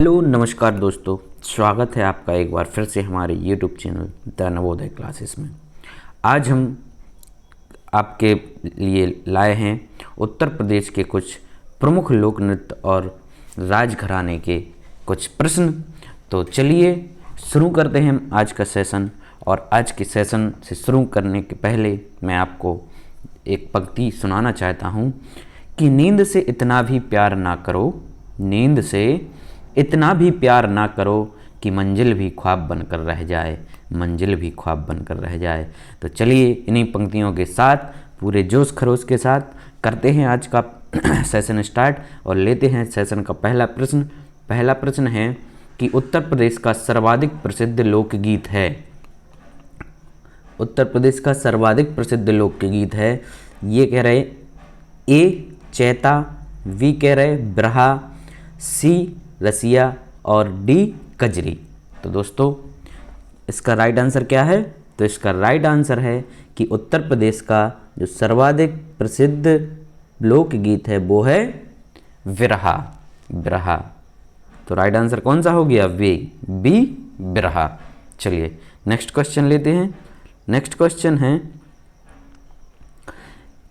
Hello नमस्कार दोस्तों, स्वागत है आपका एक बार फिर से हमारे YouTube channel the Navodaya classes में। आज हम आपके लिए लाए हैं उत्तर प्रदेश के कुछ प्रमुख लोक नृत्य और राजघराने के कुछ प्रश्न। तो चलिए शुरू करते हैं आज का सेशन। और आज के सेशन से शुरू करने के पहले मैं आपको एक पंक्ति सुनाना चाहता हूँ कि नींद से इतना भी प्यार ना करो, नींद से इतना भी प्यार ना करो कि मंजिल भी ख्वाब बनकर रह जाए, मंजिल भी ख्वाब बनकर रह जाए। तो चलिए इन्हीं पंक्तियों के साथ पूरे जोश खरोश के साथ करते हैं आज का सेशन स्टार्ट और लेते हैं सेशन का पहला प्रश्न। पहला प्रश्न है कि उत्तर प्रदेश का सर्वाधिक प्रसिद्ध लोकगीत है। उत्तर प्रदेश का सर्वाधिक प्रसिद्ध लोकगीत है, ये कह रहे ए चैता, बी कह रहे बिरहा, सी रसिया और डी कजरी। तो दोस्तों इसका राइट आंसर क्या है? तो इसका राइट आंसर है कि उत्तर प्रदेश का जो सर्वाधिक प्रसिद्ध लोकगीत है वो है बिरहा, बिरहा। तो राइट आंसर कौन सा हो गया? बी बिरहा। चलिए नेक्स्ट क्वेश्चन लेते हैं। नेक्स्ट क्वेश्चन है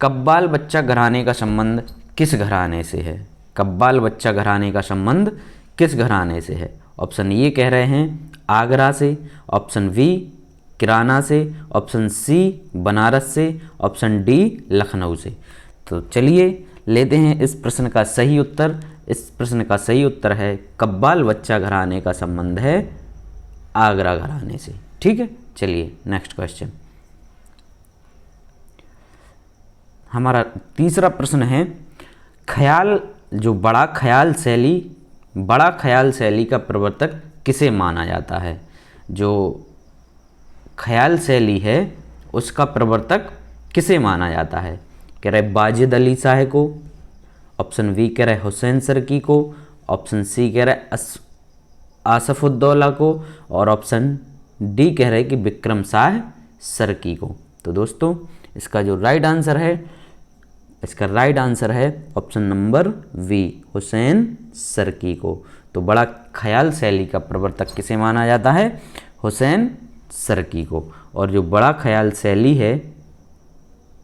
कव्वाल बच्चा घराने का संबंध किस घराने से है? कव्वाल बच्चा घराने का संबंध किस घराने से है? ऑप्शन ए कह रहे हैं आगरा से, ऑप्शन बी किराना से, ऑप्शन सी बनारस से, ऑप्शन डी लखनऊ से। तो चलिए लेते हैं इस प्रश्न का सही उत्तर। इस प्रश्न का सही उत्तर है कव्वाल बच्चा घराने का संबंध है आगरा घराने से। ठीक है, चलिए नेक्स्ट क्वेश्चन। हमारा तीसरा प्रश्न है ख्याल जो बड़ा ख्याल शैली का प्रवर्तक किसे माना जाता है? जो ख्याल शैली है उसका प्रवर्तक किसे माना जाता है? कह रहे वाजिद अली शाह को, ऑप्शन बी कह रहे हुसैन सरकी को, ऑप्शन सी कह रहे आसफुद्दौला को और ऑप्शन डी कह रहे कि विक्रम शाह सरकी को। तो दोस्तों इसका जो राइट आंसर है, इसका राइट आंसर है ऑप्शन नंबर बी हुसैन सरकी को। तो बड़ा ख्याल शैली का प्रवर्तक किसे माना जाता है? हुसैन सरकी को। और जो बड़ा ख्याल शैली है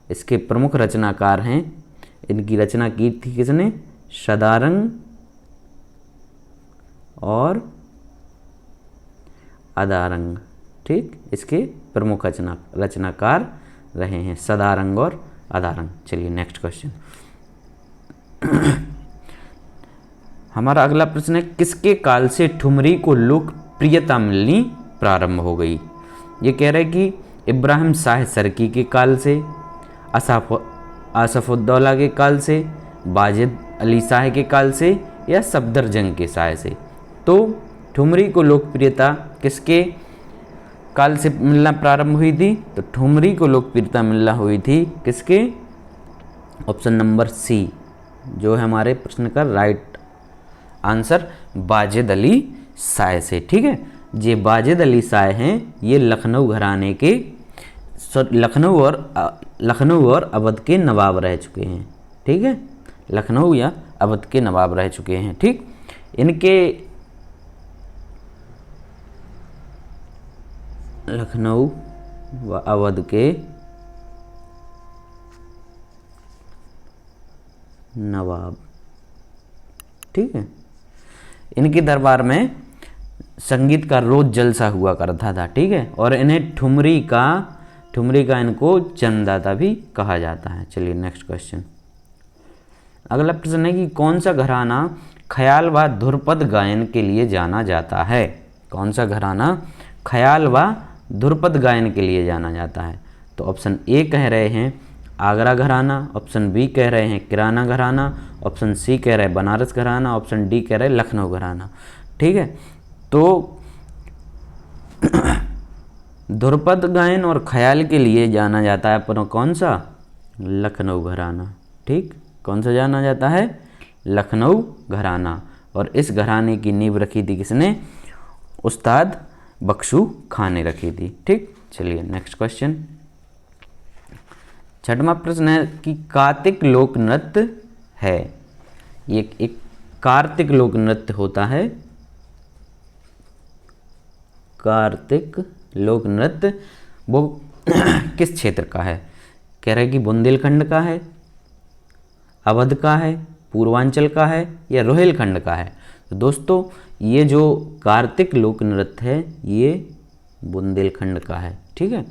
इसके प्रमुख रचनाकार हैं, इनकी रचना की थी किसने? सदारंग और अदारंग। ठीक, इसके प्रमुख रचनाकार रहे हैं सदारंग और अदारंग। चलिए नेक्स्ट क्वेश्चन। हमारा अगला प्रश्न है किसके काल से ठुमरी को लोकप्रियता मिलनी प्रारंभ हो गई? ये कह रहे कि इब्राहिम शाह सरकी के काल से, आसफुद्दौला के काल से, वाजिद अली शाह के काल से या सफदरजंग के शाह से। तो ठुमरी को लोकप्रियता किसके काल से मिलना प्रारंभ हुई थी? तो ठुमरी को लोकप्रियता मिलना हुई थी किसके? ऑप्शन नंबर सी जो है हमारे प्रश्न का राइट आंसर वाजिद अली शाह से। ठीक है, ये वाजिद अली शाह हैं, ये लखनऊ घराने के लखनऊ और अवध के नवाब रह चुके हैं। ठीक है, लखनऊ या अवध के नवाब रह चुके हैं। ठीक, इनके लखनऊ व अवध के नवाब। ठीक है, इनके दरबार में संगीत का रोज जलसा हुआ करता था। ठीक है, और इन्हें ठुमरी का इनको जन्मदाता भी कहा जाता है। चलिए नेक्स्ट क्वेश्चन। अगला प्रश्न है कि कौन सा घराना ख्याल व धुरपद गायन के लिए जाना जाता है? कौन सा घराना ख्याल व धुरपद गायन के लिए जाना जाता है? तो ऑप्शन ए कह रहे हैं आगरा घराना, ऑप्शन बी कह रहे हैं किराना घराना, ऑप्शन सी कह रहे हैं बनारस घराना, ऑप्शन डी कह रहे हैं लखनऊ घराना। ठीक है, तो धुरपद गायन और ख्याल के लिए जाना जाता है पर कौन सा? लखनऊ घराना। ठीक, कौन सा जाना जाता है? लखनऊ घराना। और इस घराने की नींव रखी थी किसने? उस्ताद बख्शू खान ने रखी थी। ठीक, चलिए नेक्स्ट क्वेश्चन। छठवां प्रश्न है कि कार्तिक लोक नृत्य है। ये एक कार्तिक लोक नृत्य होता है कार्तिक लोक नृत्य वो किस क्षेत्र का है? कह रहा है कि बुंदेलखंड का है, अवध का है, पूर्वांचल का है या रोहिलखंड का है। तो दोस्तों ये जो कार्तिक लोक नृत्य है ये बुंदेलखंड का है। ठीक है,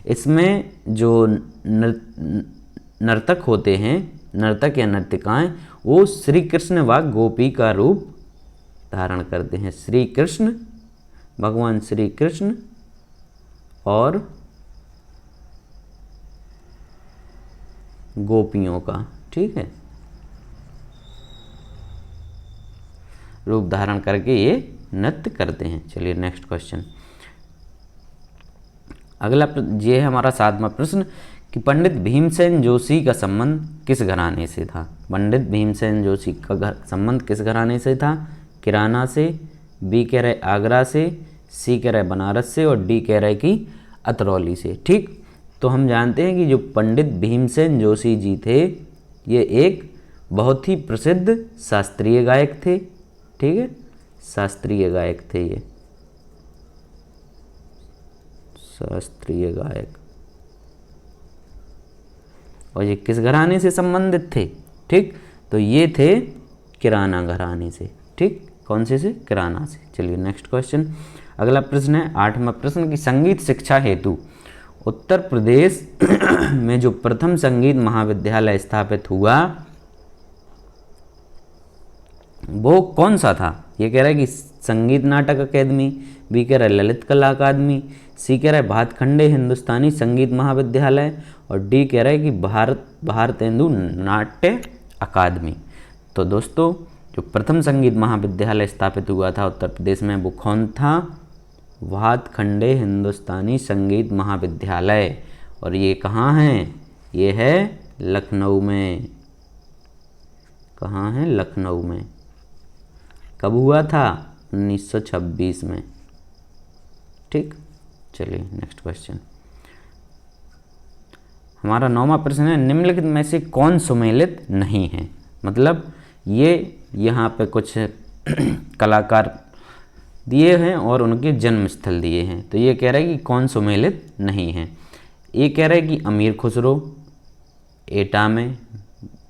इसमें जो नर्तक होते हैं, नर्तक या नर्तिकाएं, वो श्री कृष्ण व गोपी का रूप धारण करते हैं। श्री कृष्ण, भगवान श्री कृष्ण और गोपियों का, ठीक है, रूप धारण करके ये नृत्य करते हैं। चलिए नेक्स्ट क्वेश्चन। अगला ये है हमारा 7वां प्रश्न कि पंडित भीमसेन जोशी का संबंध किस घराने से था? पंडित भीमसेन जोशी का संबंध किस घराने से था? किराना से, बी कह रहे आगरा से, सी कह रहे बनारस से और डी कह रहे कि अतरौली से। ठीक, तो हम जानते हैं कि जो पंडित भीमसेन जोशी जी थे ये एक बहुत ही प्रसिद्ध शास्त्रीय गायक थे। ठीक है, शास्त्रीय गायक थे ये, शास्त्रीय गायक, और ये किस घराने से संबंधित थे? ठीक, तो ये थे किराना घराने से। ठीक, कौन से? किराना से। चलिए नेक्स्ट क्वेश्चन। अगला प्रश्न है 8वां प्रश्न कि संगीत शिक्षा हेतु उत्तर प्रदेश में जो प्रथम संगीत महाविद्यालय स्थापित हुआ वो कौन सा था? ये कह रहा है कि संगीत नाटक अकेदमी, बी कह रहा है ललित कला अकादमी, सी कह रहा है भातखंडे हिंदुस्तानी संगीत महाविद्यालय और डी कह रहा है कि भारतेंदु नाट्य अकादमी। तो दोस्तों जो प्रथम संगीत महाविद्यालय स्थापित हुआ था उत्तर प्रदेश में वो कौन था? भातखंडे हिंदुस्तानी संगीत महाविद्यालय, और ये कहाँ है? ये है लखनऊ में। कहाँ है? लखनऊ में। कब हुआ था? 1926 में। ठीक, चलिए नेक्स्ट क्वेश्चन। हमारा 9वां प्रश्न है निम्नलिखित में से कौन सुमेलित नहीं है? मतलब ये यहाँ पे कुछ कलाकार दिए हैं और उनके जन्म स्थल दिए हैं, तो ये कह रहा है कि कौन सुमेलित नहीं है। ये कह रहा है कि अमीर खुसरो एटा में,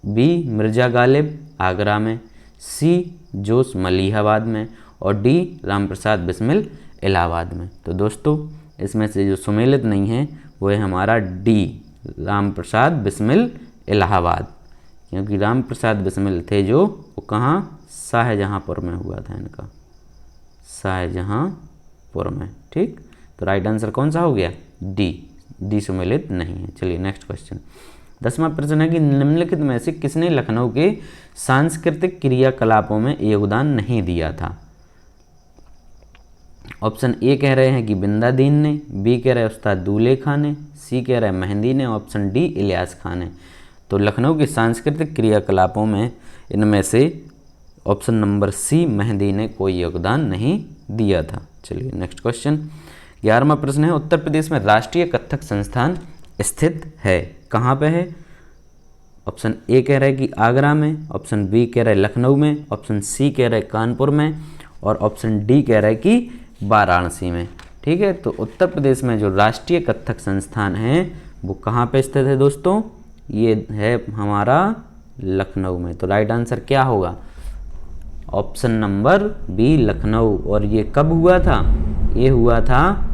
बी मिर्ज़ा गालिब आगरा में, सी जोश मलिहाबाद में और डी राम प्रसाद बिस्मिल इलाहाबाद में। तो दोस्तों इसमें से जो सुमेलित नहीं है वो है हमारा डी राम प्रसाद बिस्मिल इलाहाबाद, क्योंकि राम प्रसाद बिस्मिल थे जो वो कहाँ? शाहजहाँपुर में हुआ था इनका, शाहजहाँपुर में। ठीक, तो राइट आंसर कौन सा हो गया? डी सुमेलित नहीं है। चलिए नेक्स्ट क्वेश्चन। 10वां प्रश्न है कि निम्नलिखित में से किसने लखनऊ के सांस्कृतिक क्रियाकलापों में योगदान नहीं दिया था? ऑप्शन ए कह रहे हैं कि बिंदा दीन ने, बी कह रहे हैं उस्ताद दूल्हे खां ने, सी कह रहे हैं मेहंदी ने, ऑप्शन डी इलियास खां ने। तो लखनऊ के सांस्कृतिक क्रियाकलापों में इनमें से ऑप्शन नंबर सी मेहंदी ने कोई योगदान नहीं दिया था। चलिए नेक्स्ट क्वेश्चन। 11वां प्रश्न है उत्तर प्रदेश में राष्ट्रीय कथक संस्थान स्थित है, कहाँ पे है? ऑप्शन ए कह रहा है कि आगरा में, ऑप्शन बी कह रहा है लखनऊ में, ऑप्शन सी कह रहा है कानपुर में और ऑप्शन डी कह रहा है कि वाराणसी में। ठीक है, तो उत्तर प्रदेश में जो राष्ट्रीय कथक संस्थान है वो कहाँ पे स्थित है दोस्तों? ये है हमारा लखनऊ में। तो राइट आंसर क्या होगा? Option number B Lucknow. और ये कब हुआ था? ये हुआ था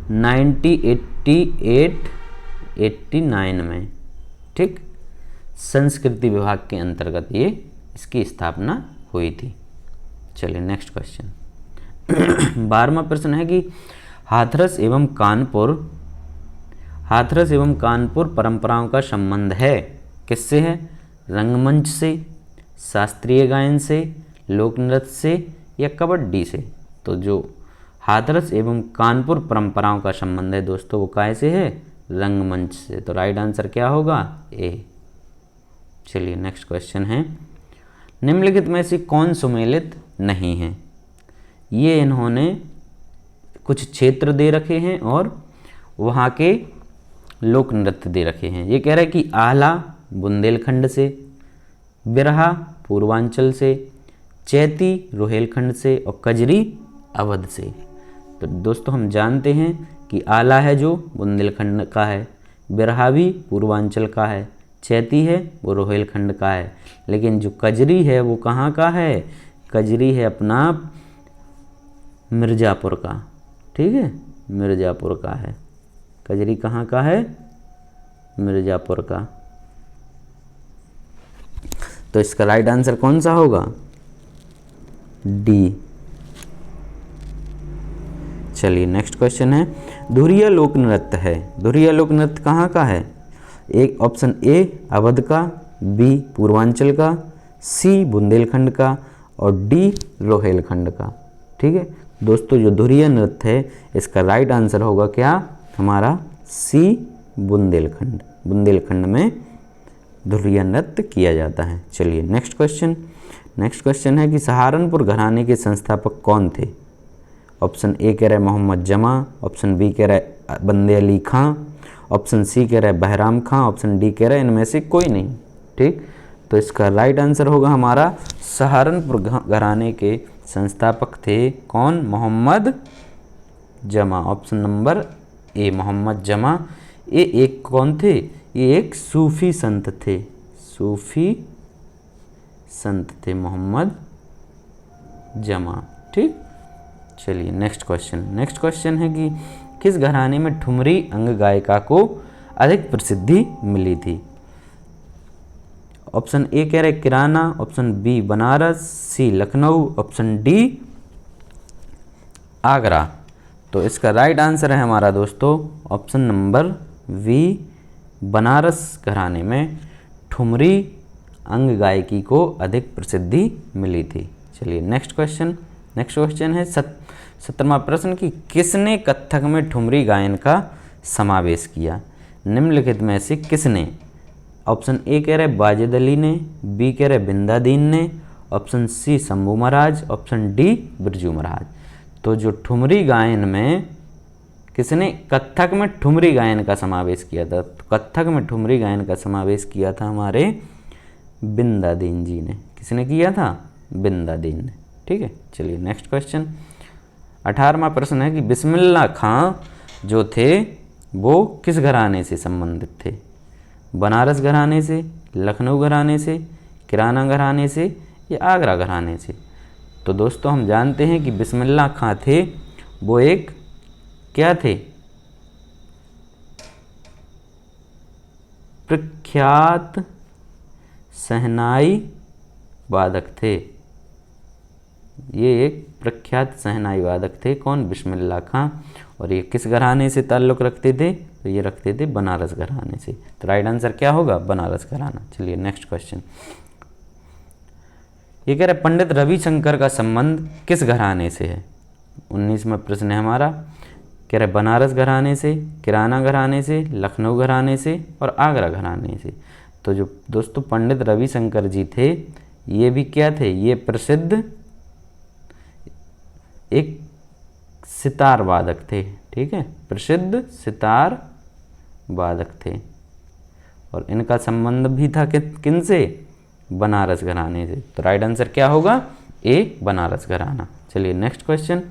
1989 में। ठीक, संस्कृति विभाग के अंतर्गत ये इसकी स्थापना हुई थी। चलिए नेक्स्ट क्वेश्चन। 12वां प्रश्न है कि हाथरस एवं कानपुर परंपराओं का संबंध है किससे है? रंगमंच से, शास्त्रीय गायन से, लोक नृत्य से या कबड्डी से? तो जो हाथरस एवं कानपुर परंपराओं का संबंध है दोस्तों वो कैसे है? रंगमंच से। तो राइट आंसर क्या होगा? ए। चलिए नेक्स्ट क्वेश्चन है निम्नलिखित में से कौन सुमेलित नहीं है? ये इन्होंने कुछ क्षेत्र दे रखे हैं और वहाँ के लोक नृत्य दे रखे हैं। ये कह रहा है कि आला बुंदेलखंड से, बिरहा पूर्वांचल से, चैती रोहिलखंड से और कजरी अवध से। तो दोस्तों हम जानते हैं कि आला है जो बुंदेलखंड का है, बिरहावी पूर्वांचल का है, चैती है वो रोहिलखंड का है, लेकिन जो कजरी है वो कहाँ का है? कजरी है अपना मिर्ज़ापुर का। ठीक है, मिर्ज़ापुर का है। कजरी कहाँ का है? मिर्ज़ापुर का। तो इसका राइट आंसर कौन सा होगा? डी। चलिए नेक्स्ट क्वेश्चन है, धुरिया लोक नृत्य है, धुरिया लोक नृत्य कहाँ का है? एक ऑप्शन ए अवध का, बी पूर्वांचल का, सी बुंदेलखंड का और डी रोहिलखंड का। ठीक है दोस्तों, जो धुरिया नृत्य है इसका राइट आंसर होगा क्या? हमारा सी बुंदेलखंड। बुंदेलखंड में धुरिया नृत्य किया जाता है। चलिए नेक्स्ट क्वेश्चन है कि सहारनपुर घराने के संस्थापक कौन थे? ऑप्शन ए कह रहे मोहम्मद जमा, ऑप्शन बी कह रहे बंदे अली खां, ऑप्शन सी कह रहे बहराम खां, ऑप्शन डी कह रहे इनमें से कोई नहीं। ठीक, तो इसका राइट आंसर होगा हमारा सहारनपुर घराने के संस्थापक थे कौन? मोहम्मद जमा। ऑप्शन नंबर ए मोहम्मद जमा। ये एक कौन थे? ये एक सूफी संत थे, सूफी संत थे मोहम्मद जमा। ठीक, चलिए नेक्स्ट क्वेश्चन है कि किस घराने में ठुमरी अंग गायिका को अधिक प्रसिद्धि मिली थी? ऑप्शन ए कह रहे किराना, ऑप्शन बी बनारस, सी लखनऊ, ऑप्शन डी आगरा। तो इसका राइट आंसर है हमारा दोस्तों ऑप्शन नंबर वी, बनारस घराने में ठुमरी अंग गायकी को अधिक प्रसिद्धि मिली थी। चलिए नेक्स्ट क्वेश्चन है 17वां प्रश्न कि किसने कत्थक में ठुमरी गायन का समावेश किया? निम्नलिखित में से किसने? ऑप्शन ए कह रहे वाजिद अली ने, बी कह रहे बिंदादीन ने, ऑप्शन सी शंभू महाराज, ऑप्शन डी बिरजू महाराज। तो जो ठुमरी गायन में किसने कत्थक में ठुमरी गायन का समावेश किया था? तो कत्थक में ठुमरी गायन का समावेश किया था हमारे बिंदादीन जी ने। किसने किया था? बिंदादीन ने। ठीक है, चलिए नेक्स्ट क्वेश्चन 18वां प्रश्न है कि बिस्मिल्लाह खां जो थे वो किस घराने से संबंधित थे? बनारस घराने से, लखनऊ घराने से, किराना घराने से या आगरा घराने से? तो दोस्तों हम जानते हैं कि बिस्मिल्लाह खां थे वो एक क्या थे? प्रख्यात शहनाई वादक थे। ये एक प्रख्यात शहनाई वादक थे। कौन? बिस्मिल्लाह खां। और ये किस घराने से ताल्लुक़ रखते थे? तो ये रखते थे बनारस घराने से। तो राइट आंसर क्या होगा? बनारस घराना। चलिए नेक्स्ट क्वेश्चन, ये कह रहे पंडित रविशंकर का संबंध किस घराने से है? 19वां प्रश्न है हमारा। कह रहे बनारस घराने से, किराना घराने से, लखनऊ घराने से और आगरा घराने से। तो जो दोस्तों पंडित रविशंकर जी थे ये भी क्या थे? ये प्रसिद्ध एक सितार वादक थे। ठीक है, प्रसिद्ध सितार वादक थे और इनका संबंध भी था किन से? बनारस घराने से। तो राइट आंसर क्या होगा? ए बनारस घराना। चलिए नेक्स्ट क्वेश्चन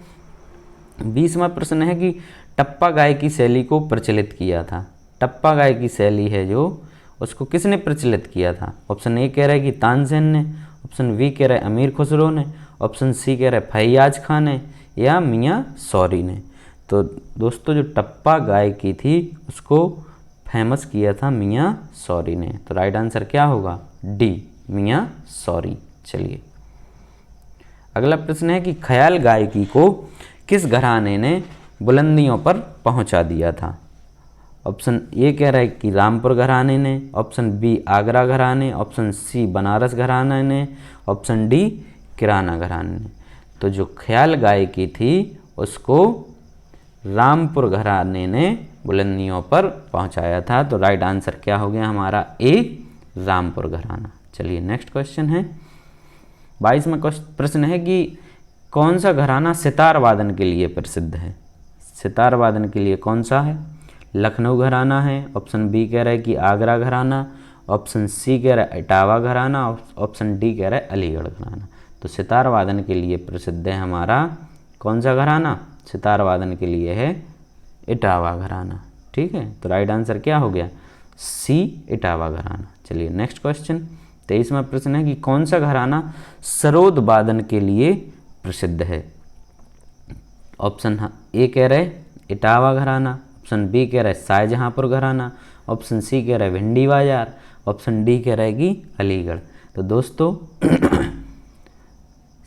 20वां प्रश्न है कि टप्पा गायकी शैली को प्रचलित किया था। टप्पा गायकी शैली है जो उसको किसने प्रचलित किया था? ऑप्शन ए कह रहा है कि तानसेन ने, ऑप्शन बी कह रहा है अमीर खुसरो ने, ऑप्शन सी कह रहा है फैयाज खान ने या मियाँ सौरी ने। तो दोस्तों जो टप्पा गायकी थी उसको फेमस किया था मियाँ सौरी ने। तो राइट आंसर क्या होगा? डी मियाँ सौरी। चलिए अगला प्रश्न है कि ख्याल गायकी को किस घराने ने बुलंदियों पर पहुंचा दिया था? ऑप्शन ए कह रहा है कि रामपुर घराने ने, ऑप्शन बी आगरा घराने, ऑप्शन सी बनारस घराने ने, ऑप्शन डी किराना घराने ने। तो जो ख्याल गायकी थी उसको रामपुर घराने ने बुलंदियों पर पहुंचाया था। तो राइट आंसर क्या हो गया हमारा? ए रामपुर घराना। चलिए नेक्स्ट क्वेश्चन है 22वां प्रश्न है कि कौन सा घराना सितार वादन के लिए प्रसिद्ध है? सितार वादन के लिए कौन सा है? लखनऊ घराना है, ऑप्शन बी कह रहा है कि आगरा घराना, ऑप्शन सी कह रहा है इटावा घराना, ऑप्शन डी कह रहा है अलीगढ़ घराना। तो सितार वादन के लिए प्रसिद्ध है हमारा कौन सा घराना? सितार वादन के लिए है इटावा घराना। ठीक है, तो राइट आंसर क्या हो गया? सी, इटावा घराना। चलिए नेक्स्ट क्वेश्चन 23वां प्रश्न है कि कौन सा घराना सरोद वादन के लिए प्रसिद्ध है? ऑप्शन ए कह रहे इटावा घराना, ऑप्शन बी कह रहा है शाहजहाँपुर घराना, ऑप्शन सी कह रहा है भिंडी बाजार, ऑप्शन डी कह रहा है कि अलीगढ़। तो दोस्तों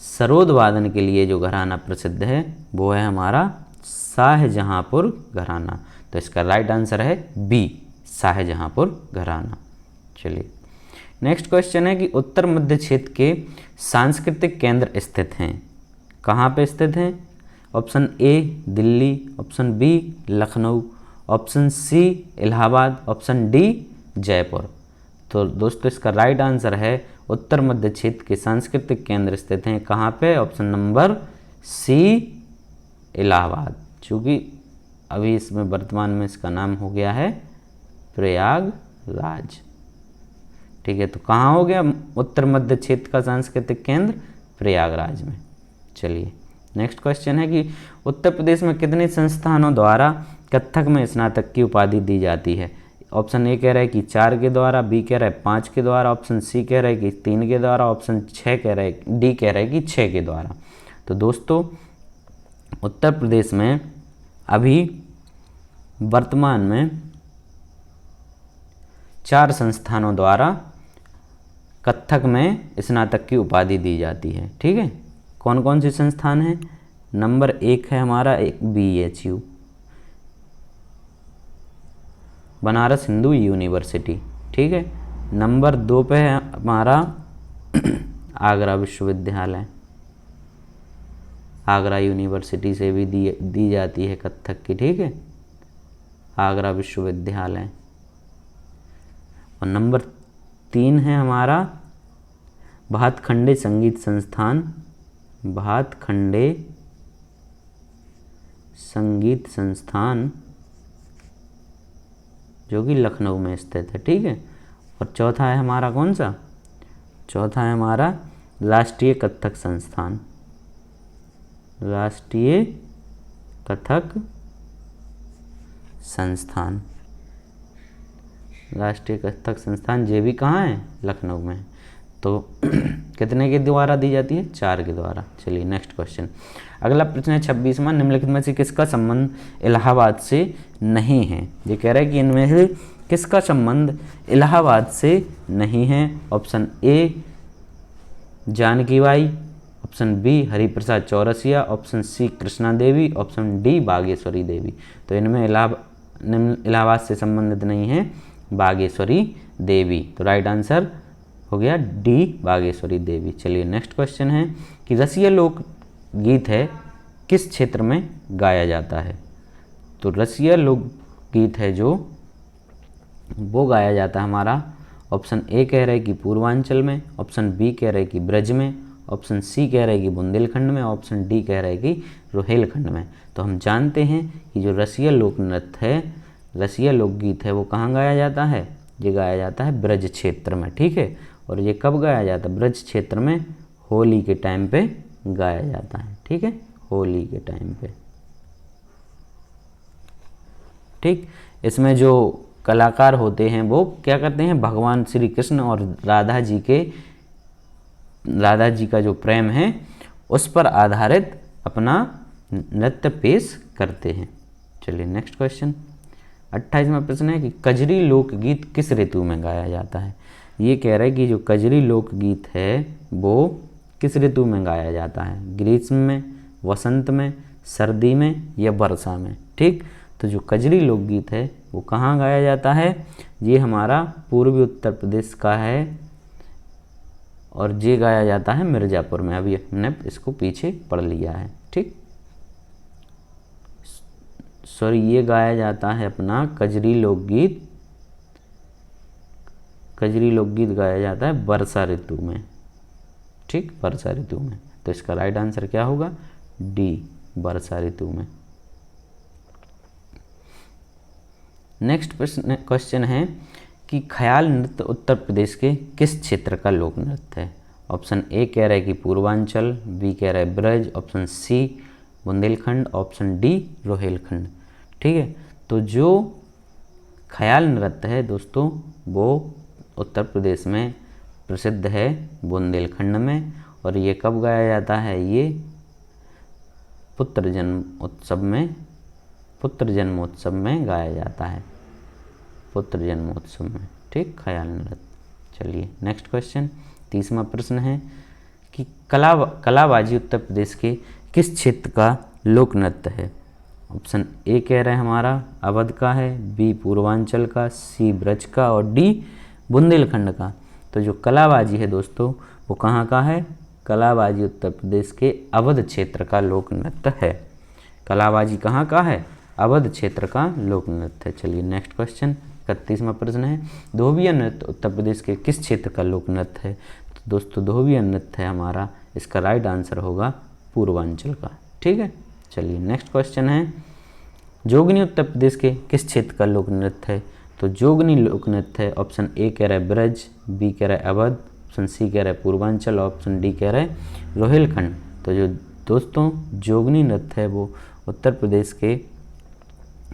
सरोद वादन के लिए जो घराना प्रसिद्ध है वो है हमारा शाहजहाँपुर घराना। तो इसका राइट आंसर है बी, शाहजहाँपुर घराना। चलिए नेक्स्ट क्वेश्चन है कि उत्तर मध्य क्षेत्र के सांस्कृतिक केंद्र स्थित हैं, कहाँ पे स्थित हैं? Option A Delhi, option B Lucknow, option C Allahabad, option D Jaipur. तो दोस्तों इसका राइट आंसर है उत्तर मध्य क्षेत्र के सांस्कृतिक केंद्र स्थित हैं कहाँ पे? ऑप्शन नंबर सी इलाहाबाद, चूँकि अभी इसमें वर्तमान में इसका नाम हो गया है प्रयागराज। ठीक है, तो कहाँ हो गया उत्तर मध्य क्षेत्र का सांस्कृतिक केंद्र? प्रयागराज में। चलिए नेक्स्ट क्वेश्चन है कि उत्तर प्रदेश में कितने संस्थानों द्वारा कथक में स्नातक की उपाधि दी जाती है? ऑप्शन ए कह रहा है कि 4 के द्वारा, बी कह रहा है 5 के द्वारा, ऑप्शन सी कह रहा है कि 3 के द्वारा, ऑप्शन 6 कह रहा है, डी कह रहा है कि 6 के द्वारा। तो दोस्तों उत्तर प्रदेश में अभी वर्तमान में 4 संस्थानों द्वारा कथक में स्नातक की उपाधि दी जाती है। ठीक है, कौन कौन सी संस्थान हैं? नंबर 1 है हमारा एक BHU, बनारस हिंदू यूनिवर्सिटी। ठीक है, नंबर 2 पे है हमारा आगरा विश्वविद्यालय, आगरा यूनिवर्सिटी से भी दी जाती है कथक की। ठीक है, आगरा विश्वविद्यालय। और नंबर 3 है हमारा भातखंडे संगीत संस्थान, भातखंडे संगीत संस्थान जो कि लखनऊ में स्थित है। ठीक है, और चौथा है हमारा कौन सा? चौथा है हमारा राष्ट्रीय कथक संस्थान, राष्ट्रीय कथक संस्थान, राष्ट्रीय कथक संस्थान। ये भी कहाँ है? लखनऊ में। तो कितने के द्वारा दी जाती है? 4 के द्वारा। चलिए नेक्स्ट क्वेश्चन, अगला प्रश्न है 26वां, निम्नलिखित में से किसका संबंध इलाहाबाद से नहीं है? ये कह रहा है कि इनमें से किसका संबंध इलाहाबाद से नहीं है? Option A Janki Bai, option B Hariprasad Chaurasia, option C Krishna Devi, option D Bageshwari Devi. तो इनमें इलाहाबाद से संबंधित नहीं है बागेश्वरी देवी। तो राइट आंसर हो गया डी बागेश्वरी देवी। चलिए नेक्स्ट क्वेश्चन है कि रसिया लोक गीत है किस क्षेत्र में गाया जाता है? तो रसिया लोक गीत है जो वो गाया जाता है हमारा, ऑप्शन ए कह रहा है कि पूर्वांचल में, ऑप्शन बी कह रहा है कि ब्रज में, ऑप्शन सी कह रहा है कि बुंदेलखंड में, ऑप्शन डी कह रहा है कि रोहेलखंड में। तो हम जानते हैं कि जो रसिया लोक नृत्य है, रसिया लोकगीत है, वो कहाँ गाया जाता है? ये गाया जाता है ब्रज क्षेत्र में। ठीक है, और ये कब गाया जाता है? ब्रज क्षेत्र में होली के टाइम पे गाया जाता है। ठीक है, होली के टाइम पे। ठीक, इसमें जो कलाकार होते हैं वो क्या करते हैं? भगवान श्री कृष्ण और राधा जी का जो प्रेम है उस पर आधारित अपना नृत्य पेश करते हैं। चलिए नेक्स्ट क्वेश्चन 28वां प्रश्न है कि कजरी लोकगीत किस ऋतु में गाया जाता है? ये कह रहा है कि जो कजरी लोकगीत है वो किस ऋतु में गाया जाता है? ग्रीष्म में, वसंत में, सर्दी में या वर्षा में? ठीक, तो जो कजरी लोकगीत है वो कहाँ गाया जाता है? ये हमारा पूर्वी उत्तर प्रदेश का है और ये गाया जाता है मिर्ज़ापुर में। अभी हमने इसको पीछे पढ़ लिया है। ठीक, सॉरी, ये गाया जाता है अपना कजरी लोकगीत गाया जाता है वर्षा ऋतु में। ठीक, वर्षा ऋतु में। तो इसका राइट आंसर क्या होगा? डी, वर्षा ऋतु में। नेक्स्ट क्वेश्चन है कि ख्याल नृत्य उत्तर प्रदेश के किस क्षेत्र का लोक नृत्य है? ऑप्शन ए कह रहा है कि पूर्वांचल, बी कह रहा है Braj, option C Bundelkhand, option D Rohilkhand. ठीक है, तो जो ख्याल नृत्य है दोस्तों वो उत्तर प्रदेश में प्रसिद्ध है बुंदेलखंड में, और ये कब गाया जाता है, ये पुत्र जन्मोत्सव में गाया जाता है, पुत्र जन्मोत्सव में। ठीक, ख्याल नृत्य। चलिए नेक्स्ट क्वेश्चन, 30वां प्रश्न है कि कलाबाजी उत्तर प्रदेश के किस क्षेत्र का लोक नृत्य है। ऑप्शन ए कह रहे हैं हमारा अवध का है, बी पूर्वांचल का, सी ब्रज का और डी बुंदेलखंड का। तो जो कलाबाजी है दोस्तों वो कहाँ का है, कलाबाजी उत्तर प्रदेश के अवध क्षेत्र का लोक नृत्य है। कलाबाजी कहाँ का है, अवध क्षेत्र का लोक नृत्य है। चलिए नेक्स्ट क्वेश्चन, 31वां प्रश्न है, धोबिया नृत्य उत्तर प्रदेश के किस क्षेत्र का लोक नृत्य है। तो दोस्तों धोबिया नृत्य है हमारा, इसका राइट आंसर होगा पूर्वांचल का। ठीक है, चलिए नेक्स्ट क्वेश्चन है, जोगनी उत्तर प्रदेश के किस क्षेत्र का लोक नृत्य है। तो जोगनी लोक नृत्य है, ऑप्शन ए कह रहा है ब्रज, बी कह रहा है अवध, ऑप्शन सी कह रहा है पूर्वांचल, ऑप्शन डी कह रहा है रोहिलखंड। तो जो दोस्तों जोगनी नृत्य है वो उत्तर प्रदेश के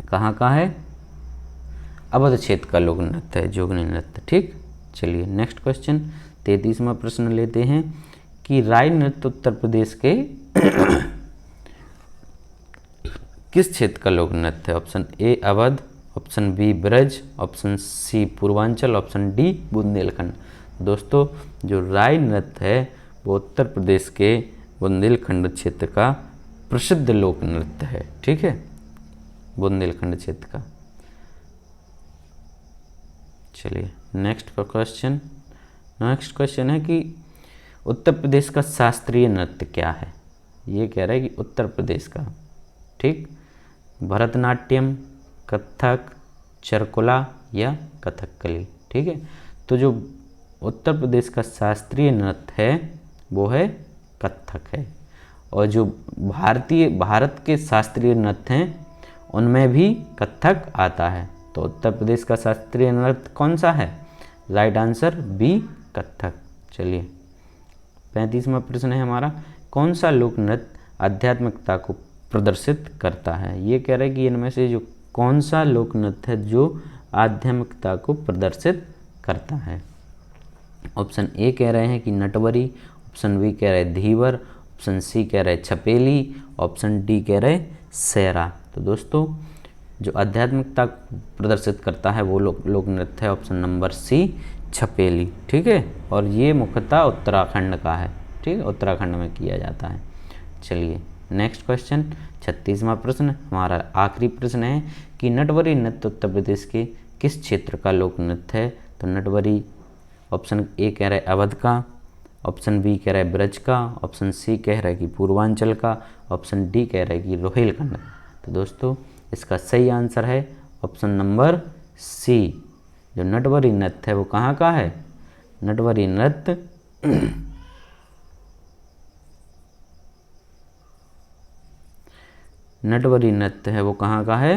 कहाँ का है, अवध क्षेत्र का लोक नृत्य है जोगनी नृत्य। ठीक, चलिए नेक्स्ट क्वेश्चन, 33वां प्रश्न लेते हैं कि राय नृत्य उत्तर प्रदेश के किस क्षेत्र का लोक नृत्य है। Option A Awadh, option B Braj, option C Purvanchal, option D Bundelkhand. दोस्तों जो राय नृत्य है वो उत्तर प्रदेश के बुंदेलखंड क्षेत्र का प्रसिद्ध लोक नृत्य है। ठीक है, बुंदेलखंड क्षेत्र का। चलिए नेक्स्ट क्वेश्चन है कि उत्तर प्रदेश का शास्त्रीय नृत्य क्या है। ये कह रहा है कि उत्तर प्रदेश का, ठीक, भरतनाट्यम, कथक, चरकुला या कथकली। ठीक है, तो जो उत्तर प्रदेश का शास्त्रीय नृत्य है वो है कथक है, और जो भारत के शास्त्रीय नृत्य हैं उनमें भी कथक आता है। तो उत्तर प्रदेश का शास्त्रीय नृत्य कौन सा है, राइट आंसर बी कथक। चलिए 35वां प्रश्न है हमारा, कौन सा लोक नृत्य आध्यात्मिकता को प्रदर्शित करता है। ये कह रहे हैं कि इनमें से जो कौन सा लोक नृत्य है जो आध्यात्मिकता को प्रदर्शित करता है। ऑप्शन ए कह रहे हैं कि नटवरी, ऑप्शन बी कह रहे हैं धीवर, ऑप्शन सी कह रहे हैं छपेली, ऑप्शन डी कह रहे हैं सेरा। तो दोस्तों जो आध्यात्मिकता प्रदर्शित करता है वो लोक नृत्य है ऑप्शन नंबर सी छपेली। ठीक है, और ये मुख्यतः उत्तराखंड का है। ठीक है, उत्तराखंड में किया जाता है। चलिए नेक्स्ट क्वेश्चन, 36वां प्रश्न हमारा आखिरी प्रश्न है कि नटवरी नृत्य उत्तर प्रदेश के किस क्षेत्र का लोक नृत्य है। तो नटवरी ऑप्शन ए कह रहा है अवध का, ऑप्शन बी कह रहा है ब्रज का, ऑप्शन सी कह रहा है कि पूर्वांचल का, ऑप्शन डी कह रहा है कि रोहिलखंड। तो दोस्तों इसका सही आंसर है ऑप्शन नंबर सी। जो नटवरी नृत्य है वो कहाँ का है, नटवरी नृत्य नटवरी नृत्य है वो कहाँ का है,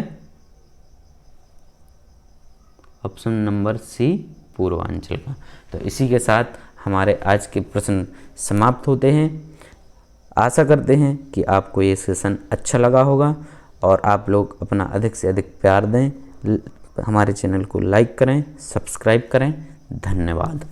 ऑप्शन नंबर सी पूर्वांचल का। तो इसी के साथ हमारे आज के प्रश्न समाप्त होते हैं। आशा करते हैं कि आपको ये सेशन अच्छा लगा होगा और आप लोग अपना अधिक से अधिक प्यार दें, हमारे चैनल को लाइक करें, सब्सक्राइब करें। धन्यवाद।